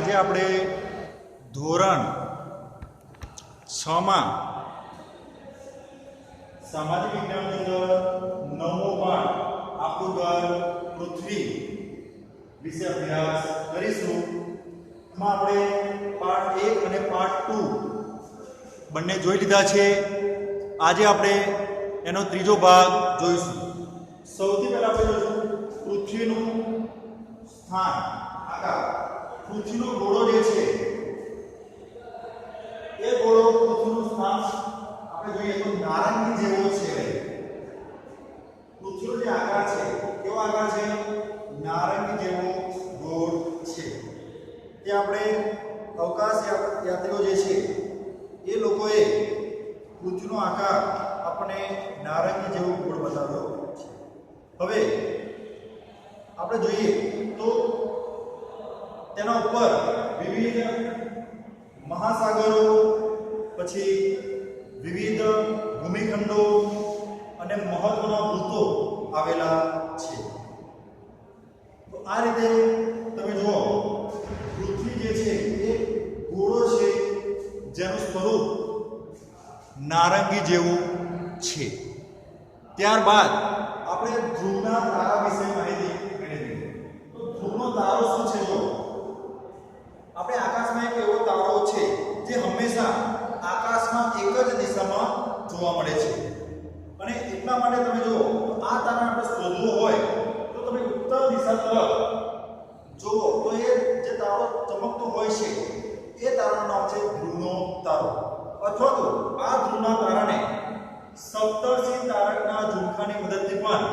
આજે આપણે ધોરણ 6 માં સામાજિક વિજ્ઞાનની અંદર 9મો પાઠ આપણું ઘર પૃથ્વી વિશે અભ્યાસ કરીશું. એમાં આપણે પાર્ટ 1 અને પાર્ટ 2 બંને જોઈ લીધા છે. આજે આપણે એનો ત્રીજો ભાગ જોઈશું. સૌથી પહેલા આપણે જોઈશું પૃથ્વીનું સ્થાન, આકાર. પૃથ્વીનો ગોળો જે છે એ ગોળો પૃથ્વીનું સ્થાન આપણે જોઈએ તો નારંગી જેવો છે. પૃથ્વીનો જે આકાર છે કેવો આકાર છે? નારંગી જેવો ગોળ છે. તે આપણે અવકાશ યાત્રીઓ જે છે એ લોકોએ પૃથ્વીનો આકાર આપણે નારંગી જેવો ગોળ બતાવ્યો છે. હવે આપણે જોઈએ તો તેના ઉપર વિવિધ મહાસાગરો, પછી વિવિધ ભૂમિખંડો અને મહત્વના વૃત્તો આવેલા છે. તો આ રીતે તમે જુઓ, પૃથ્વી જે છે એ ગોળો છે જેનું સ્વરૂપ નારંગી જેવું છે. ત્યારબાદ આપણે ધ્રુવના તારા વિશે માહિતી મેળવીએ. તો ધ્રુવનો તારો શું છે? જો આપણે આકાશમાં એક એવો તારો છે જે હંમેશા આકાશમાં એક જ દિશામાં જોવા મળે છે. અને એટલા માટે તમે જુઓ તો આ તારાને આપણે શોધવો હોય તો તમે ઉત્તર દિશા તરફ જુઓ તો એ જે તારો ચમકતો હોય છે એ તારાનું નામ છે ધ્રુવનો તારો. અથવા તો આ ધ્રુવના તારાને સપ્તર્ષિ તારકના ઝુમખાની મદદથી પણ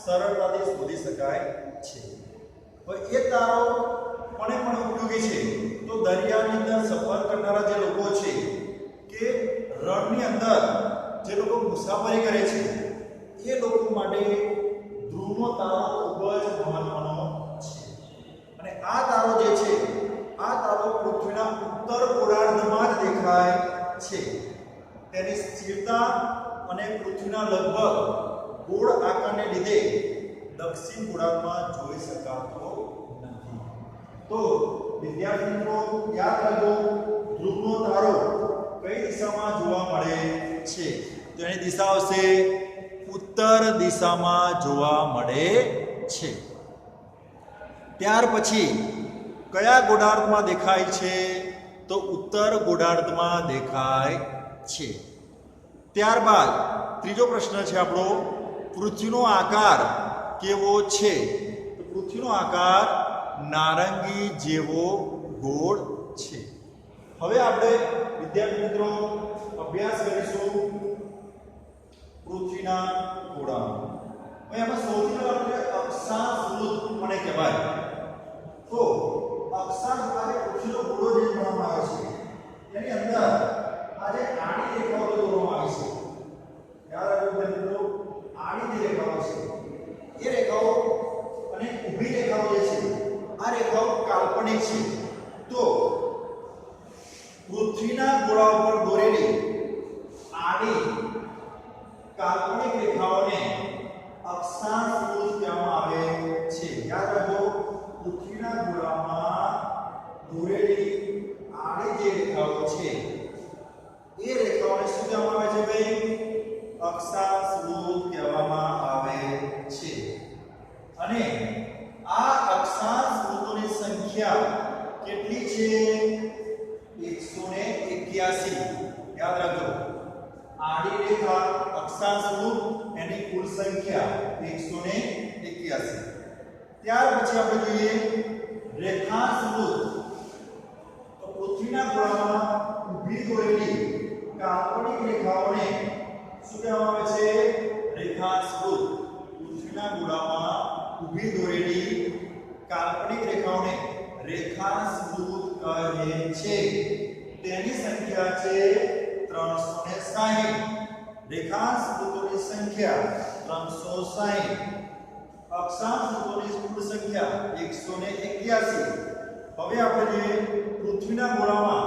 સરળતાથી શોધી શકાય છે. હવે એ તારો પણ ઉપયોગી છે. તો દરિયાની અંદર સફર કરનારા જે લોકો છે કે રણની અંદર જે લોકો મુસાફરી કરે છે એ લોકો માટે ધ્રુવનો તારો ખૂબ જ મહત્વનો છે. અને આ તારો જે છે આ તારો પૃથ્વીના ઉત્તર ગોળાર્ધમાં જ દેખાય છે. તેની સ્થિરતા અને પૃથ્વીના લગભગ ગોળ આકારને લીધે દક્ષિણ ગોળાર્ધમાં જોઈ શકાતો નથી. તો વિદ્યાર્થી મિત્રો યાદ રાખજો, ધ્રુવનો તારો કઈ દિશામાં જોવા મળે છે? તો એની દિશા આવશે ઉત્તર દિશામાં જોવા મળે છે. ત્યાર પછી કયા ગોળાર્ધમાં દેખાય છે? તો ઉત્તર ગોળાર્ધમાં દેખાય છે. ત્યારબાદ ત્રીજો પ્રશ્ન છે આપણો, પૃથ્વીનો આકાર કેવો છે? તો પૃથ્વીનો આકાર નારંગી જેવો ગોળ છે. હવે આપણે વિદ્યાર્થી મિત્રો અભ્યાસ કરીશું પૃથ્વીના ગોળાનો. હવે એમાં સૌથી પહેલા આપણે અક્ષાંશ વૃત્ત મને કહેવાય. તો અક્ષાંશ એટલે પૃથ્વીનો ગોળો જે ગણવામાં આવે છે એની અંદર આજે આડી રેખાઓ દોરવામાં આવી છે. યાદ રાખજો મિત્રો, આડી જે રેખાઓ છે એ રેખાઓ અને ઊભી રેખાઓ જે છે આ રેખાઓ કાલ્પનિક છે. તો પૃથ્વીના ગોળા ઉપર દોરેલી આડી કાલ્પનિક રેખાઓને અક્ષાંશ વૃત્ત કહેવામાં આવે છે. યાદ રાખજો, પૃથ્વીના ગોળામાં દોરેલી આડી જે રેખાઓ છે એ રેખાઓને શું કહેવામાં આવે છે ભાઈ? અક્ષાંશ વૃત્ત કહેવામાં આવે છે. અને આ અક્ષાંશ વૃત્તોની સંખ્યા કેટલી છે? 181. યાદ રાખજો, આડી રેખા અક્ષાંશ વૃત્ત એની કુલ સંખ્યા 181. ત્યાર પછી આપણે જોઈએ રેખાંશ વૃત્ત. તો પૃથ્વીના ગોળામાં ઊભી દોરેલી કાલ્પનિક રેખાઓને શું કહેવામાં આવે છે? રેખાંશ વૃત્ત. પૃથ્વીના ગોળામાં ઊભી દોરેલી કાલ્પનિક રેખાઓને રેખાંશ વૃત્ત કહે છે. તેની સંખ્યા છે 360. રેખાંશ વૃત્તોની સંખ્યા 360. અક્ષાંશ વૃત્તોની કુલ સંખ્યા 181. હવે આપણે જોઈએ પૃથ્વીના ગોળામાં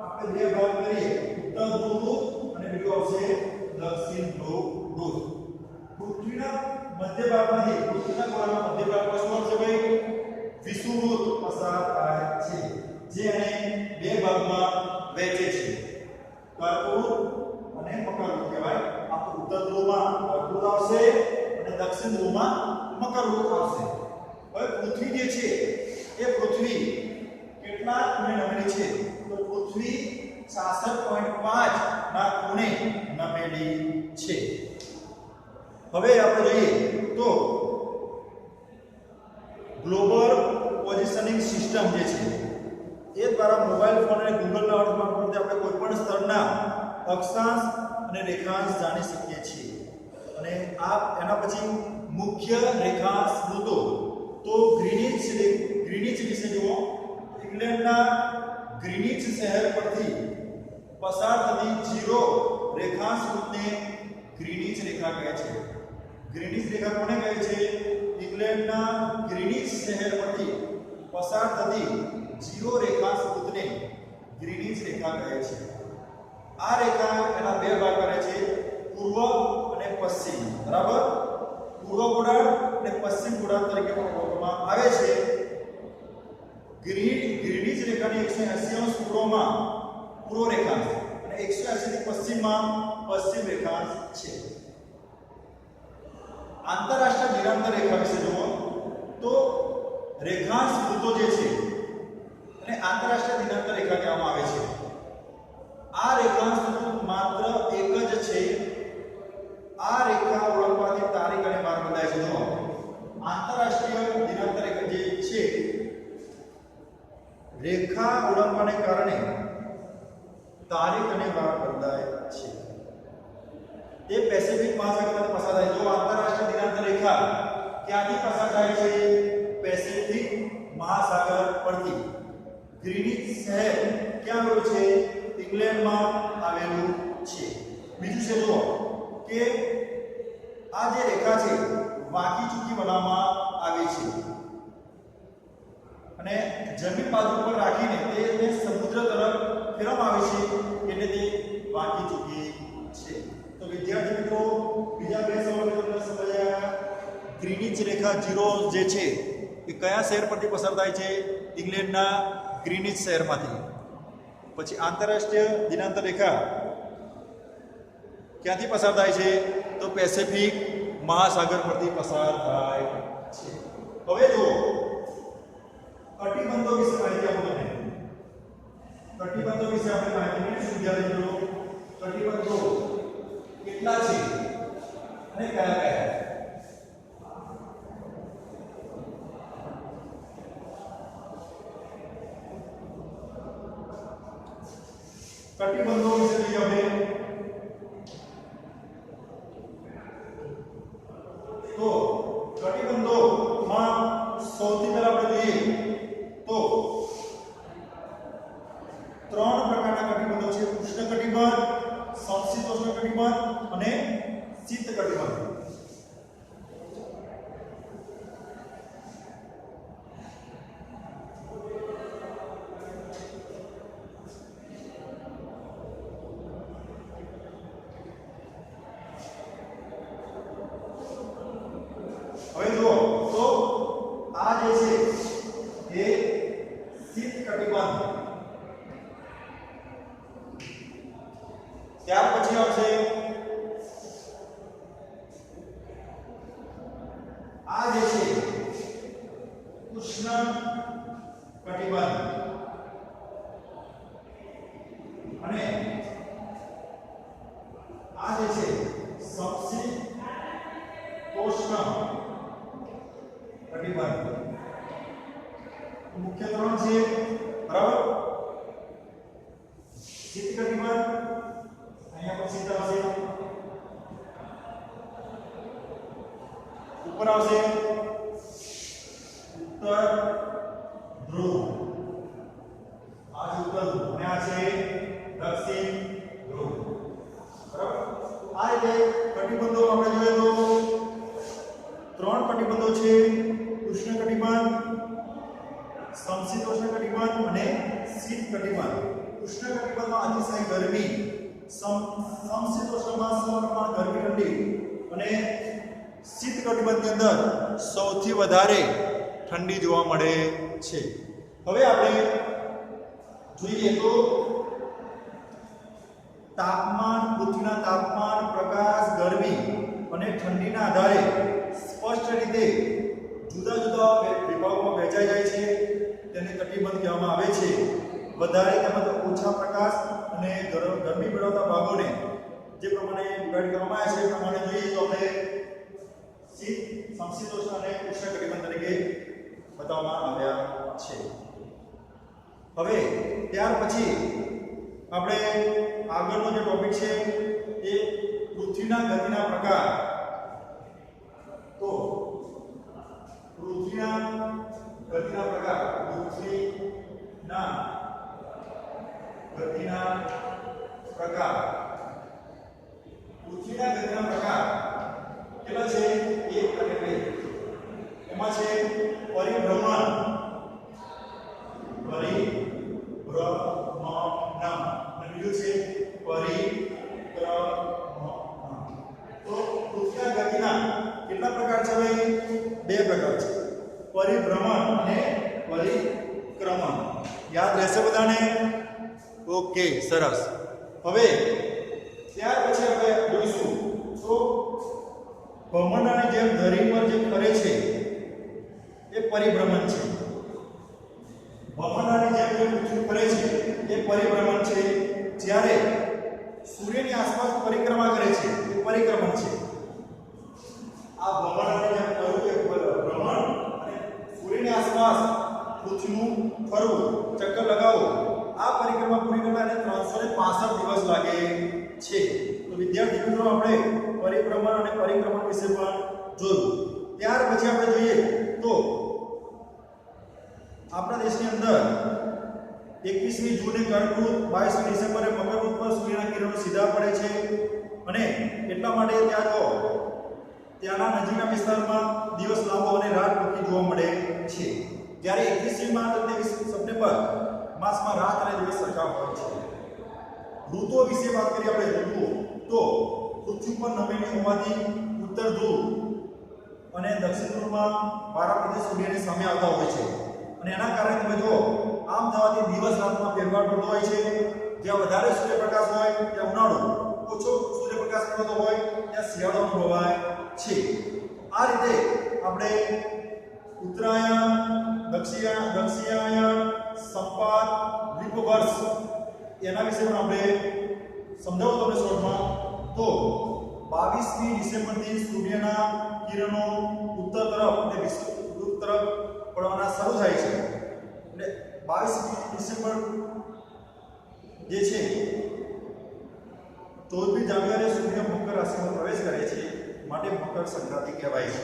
આપણે બે ભાગ કરીએ, ઉત્તર ધ્રુવ અને બીજો આવશે દક્ષિણ ધ્રુવ. પૃથ્વીના મધ્ય ભાગમાંથી પૃથ્વીના ગોળાના મધ્ય ભાગમાં શું આવશે ભાઈ? વિષુવવૃત્ત પસાર જંતુઓમાં મકર રોગ આવશે. હવે પૃથ્વી જે છે એ પૃથ્વી કેટલા ખૂણે નમેલી છે? તો પૃથ્વી 66.5 ના ખૂણે નમેલી છે. હવે આપણે જોઈએ તો ગ્લોબલ પોઝિશનિંગ સિસ્ટમ જે છે એ દ્વારા મોબાઈલ ફોન અને ગૂગલના અર્થ મારફતે આપણે કોઈ પણ સ્થળના અક્ષાંશ અને રેખાંશ જાણી શકીએ છીએ. અને એના પછી મુખ્ય રેખાંશ મૃતો તો ગ્રીનિચ વિશે જુઓ. ઇંગ્લેન્ડના ગ્રીનિચ શહેર પરથી પસાર થતી 0 રેખાંશ વૃત્તને ગ્રીનિચ રેખા કહે છે. ગ્રીનિચ રેખા કોને કહે છે? ઇંગ્લેન્ડના ગ્રીનિચ શહેર પરથી પસાર થતી 0 રેખાંશ વૃત્તને ગ્રીનિચ રેખા કહે છે. આ રેખા એના બે ભાગ કરે છે, પૂર્વ અને પશ્ચિમ. બરાબર? પૂર્વ ગોળાર્ધ અને પશ્ચિમ ગોળાર્ધ તરીકે પણ ઓળખવામાં આવે છે. ગ્રીનિચ રેખાની 180 અંશ પૂર્વમાં પૂર્વ રેખાંશ અને 180 થી પશ્ચિમમાં પશ્ચિમ રેખાંશ છે. આંતરરાષ્ટ્રીય દિનાંતર રેખા વિશે જુઓ તો રેખાંશ વૃત્તો જે છે અને આંતરરાષ્ટ્રીય દિનાંતર રેખા કહેવામાં આવે છે. આ રેખાંશ વૃત્ત માત્ર એક જ છે. આ રેખા ઓળખવાથી તારીખ અને વાર બદલાય છે. જુઓ, આંતરરાષ્ટ્રીય દિનાંતર રેખા જે છે રેખા ઓળખવાને કારણે તારીખ અને વાર બદલાય છે. તે પેસિફિક મહાસાગરમાંથી પસાર થાય. જો આંતરરાષ્ટ્રીય દિનાંતર રેખા ક્યાંથી પસાર થાય છે? પેસિફિક મહાસાગર પરથી. ગ્રીનિચ શહેર ક્યાં આવેલું છે? ઇંગ્લેન્ડમાં આવેલું છે. બીજું છે જુઓ કે આ જે રેખા છે વાંકી ચૂકી બનાવવામાં આવી છે અને જમીન બાજુ પર રાખીને તે સમુદ્ર તરફ ફેરવવામાં આવે છે એટલે તે વાંકી ચૂકી છે. તો વિદ્યાર્થી મિત્રો, બીજા બે સવાલો તમને સમજાયા. ગ્રીનિચ રેખા 0 જે છે એ કયા શહેર પરથી પસાર થાય છે? ઇંગ્લેન્ડના ગ્રીનિચ શહેરમાંથી. પછી આંતરરાષ્ટ્રીય દિનાંતર રેખા ક્યાંથી પસાર થાય છે? તો પેસિફિક મહાસાગર પરથી પસાર થાય છે. હવે જુઓ, કટિબંધો વિશે માહિતી આપો તમને. કટિબંધો વિશે આપણે માહિતી મેળવીશું. વિદ્યાર્થી મિત્રો, કટિબંધો કેટલા છે અને કયા કયા? કટિબંધો વિશે જોઈએ આપણે તો કટિબંધોમાં સૌથી પહેલા આપણે જોઈએ તો 3 પ્રકારના કટિબંધો છે. ઉષ્ણ કટિબંધ, સમશીતોષ્ણ કટિબંધ અને શીત કટિબંધ. હવે જુઓ તો આ જે છે એ શીત કટિબંધ. ત્યાર પછી આવશે આ જે છે ઉષ્ણ કટિબંધ અને આ જે છે સમશીતોષ્ણ કટિબંધ. મુખ્ય 3 છે. બરાબર? શીત કટિબંધ, અહીંયા પર શીત આવશે, ઉપર આવશે ઉત્તર ધ્રુવ, આ છે ઉત્તર ધ્રુવ અને આ છે દક્ષિણ ધ્રુવ. બરાબર? આ રીતે કટિબંધો આપણે જોઈએ તો 3 કટિબંધો છે. ઉષ્ણ કટિબંધ, સમશીતોષ્ણ કટિબંધ અને શીત કટિબંધ. ઉષ્ણ કટિબંધમાં અતિશય ગરમી, સમશીતોષ્ણમાં સમપ્રમાણ ગરમી ઠંડી અને શીત કટિબંધની અંદર સૌથી વધારે ઠંડી જોવા મળે છે. હવે આપણે જોઈએ તો તાપમાન, પૃથ્વીના તાપમાન, પ્રકાશ, ગરમી અને ઠંડીના આધારે સ્પષ્ટ રીતે જુદા જુદા વિભાગોમાં વહેંચાઈ જાય છે. તેને કટિબંધ કહેવામાં આવે છે. વધારે તેમજ ઓછા પ્રકાશ અને ગરમી મેળવતા ભાગોને જે પ્રમાણે ડિવાઈડ કરવામાં આવ્યા છે એ પ્રમાણે જોઈએ તો આપણે શીત, સમશીતોષ્ણ અને ઉષ્ણ કટિબંધ તરીકે બતાવવામાં આવ્યા છે. હવે ત્યાર પછી આપણે આગળનો જે ટોપિક છે એ પૃથ્વીના ગતિના પ્રકાર. તો પૃથ્વીના ગતિના પ્રકાર, પૃથ્વીના ગતિના પ્રકાર, પૃથ્વીના ગતિના પ્રકાર કેટલા છે? 1 અને 2. એમાં છે પરિભ્રમણ, અને બીજું છે પરિક્રમણ. તો પૃથ્વીના ગતિના કેટલા પ્રકાર છે? હવે 2 પ્રકાર છે, પરિભ્રમણ અને પરિક્રમણ. યાદ રહેશે બધાને? ઓકે, સરસ. હવે ત્યાર પછી આપણે જોઈશું તો ભ્રમણની જેમ ધરી પર જે ફરે છે એ પરિભ્રમણ છે. ભ્રમણની જેમ જે પૃથ્વી ફરે છે એ પરિભ્રમણ છે. જ્યારે સૂર્યની આસપાસ પરિક્રમા કરે છે એ પરિક્રમણ છે. આ ભ્રમણની જેમ ફરવું એ ભ્રમણ, અને સૂર્યની આસપાસ પૃથ્વીનું ફરવું, ચક્કર લગાવવું, આ પરિક્રમા પૂરી કરવા એને 365 દિવસ લાગે છે. તો વિદ્યાર્થી મિત્રો આપણે પરિભ્રમણ અને પરિક્રમણ વિશે પણ જોયું. ત્યાર પછી આપણે જોઈએ તો આપણા દેશની અંદર 21મી જૂને કર્કવૃત, 22મી ડિસેમ્બરે મકરવૃત પર સૂર્યના કિરણો સીધા પડે છે અને એટલા માટે ત્યાંના નજીકના વિસ્તારમાં દિવસ લાંબો અને રાત ટૂંકી જોવા મળે છે. જ્યારે 21મી માર્ચ અને 23 સપ્ટેમ્બર માસમાં રાત અને દિવસ સરખા હોય છે. ઋતુઓ વિશે વાત કરીએ આપણે. ઋતુઓ તો પૃથ્વી પર નમેલી હોવાથી ઉત્તર ધ્રુવ અને દક્ષિણ ધ્રુવમાં વારાફરતી સૂર્યની સામે આવતા હોય છે અને એના કારણે તમે જો આમ થવાથી દિવસ રાતમાં ફેરફાર થતો હોય છે. જ્યાં વધારે સૂર્યપ્રકાશ હોય ત્યાં ઉનાળો, ઓછો સૂર્યપ્રકાશ પડતો હોય ત્યાં શિયાળો અનુભવાય છે. આ રીતે આપણે ઉત્તરાયણ, દક્ષિણાયણ, સંપાત, લીપ વર્ષ એના વિશે પણ આપણે સમજાવું તમને શોર્ટમાં. તો 22મી ડિસેમ્બરથી સૂર્યના કિરણો ઉત્તર તરફ અને વિષુવવૃત્ત તરફ પડવાના શરૂ થાય છે. એટલે 22મી ડિસેમ્બર જે છે 14મી જાન્યુઆરીએ સૂર્ય મકર રાશિમાં પ્રવેશ કરે છે, માટે મકર સંક્રાંતિ કહેવાય છે.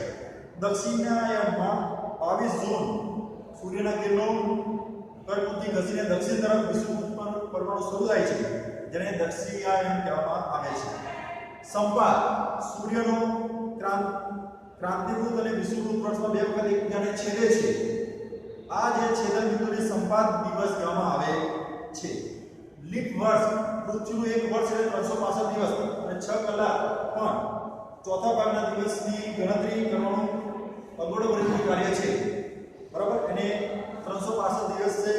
દક્ષિણાયનમાં 22 જૂન સૂર્યના કિરણો કર્કવૃતથી ઘસીને દક્ષિણ તરફ વિષુવવૃત્ત પર પડવાનું શરૂ થાય છે, જેને દક્ષિણાયન કહેવામાં આવે છે. સંપાત સૂર્યનો ક્રાંતિવૃત્ત અને વિષુવવૃત્ત વર્ષમાં 2 વખત એકબીજાને છેદે છે. આ જે છેદન બિંદુને સંપાત દિવસ કહેવામાં આવે છે. લીપ વર્ષ પૃથ્વીનું એક વર્ષ એટલે 365 દિવસ અને 6 કલાક, પણ ચોથા ભાગના દિવસની ગણતરી કરવાનું અગવડભર્યું કાર્ય છે. બરાબર, એને 365 દિવસે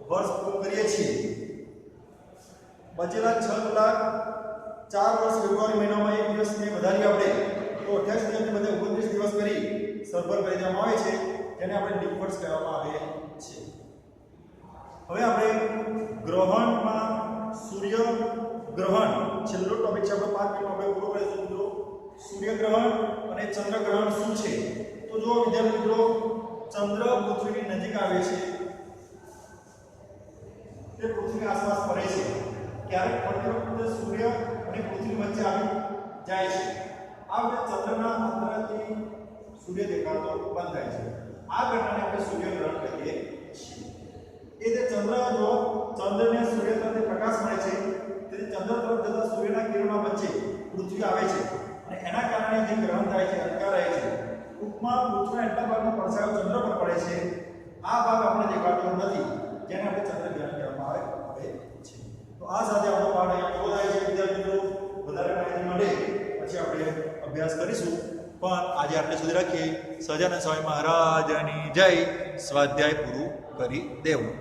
વર્ષ પૂરું કરીએ છીએ. બચેલા 6 કલાક 4 વર્ષ ફેબ્રુઆરી મહિનામાં એક દિવસને વધારી આપણે તો 28 દિવસને બદલે 29 દિવસ કરી સરભર કરી દેવામાં આવે છે, જેને આપણે લીપ વર્ષ કહેવામાં આવે છે. હવે આપણે ગ્રહણમાં સૂર્ય ગ્રહણ છેલ્લો ટોપિક છે આપણો. 5 મિનિટમાં આપણે પૂરો કરીશું મિત્રો. સૂર્યગ્રહણ અને ચંદ્રગ્રહણ શું છે? તો જો વિદ્યાર્થી મિત્રો, ચંદ્ર પૃથ્વીની નજીક આવે છે, તે પૃથ્વીની આસપાસ ફરે છે. ક્યારેક ફરતી વખતે સૂર્ય અને પૃથ્વી વચ્ચે આવી જાય છે. આ વખતે ચંદ્રના અંતરાલથી સૂર્ય દેખાતો બંધ થાય છે. આ ઘટનાને આપણે સૂર્યગ્રહણ કહીએ છીએ. એ જે ચંદ્રને સૂર્ય તરફથી પ્રકાશ મળે છે, તેથી ચંદ્ર તરફ જતા સૂર્યના કિરણો વચ્ચે પૃથ્વી આવે છે અને એના કારણે જે ગ્રહણ થાય છે, અંધકાર રહે છે. ટૂંકમાં પૃથ્વીના એટલા ભાગનો પડછાયો ચંદ્ર પર પડે છે. આ ભાગ આપણે દેખાતો નથી, જેને આપણે ચંદ્રગ્રહણ કહેવામાં આવે છે. તો આ સાથે આપણો પાઠ અહીંયા પૂરો થાય છે. વિદ્યાર્થી મિત્રો, વધારે માહિતી માટે પછી આપણે અભ્યાસ કરીશું, પણ આજે આટલે સુધી રાખીએ. સહજાનંદ સ્વામી મહારાજની જય. સ્વાધ્યાય પૂરું કરી દેવું.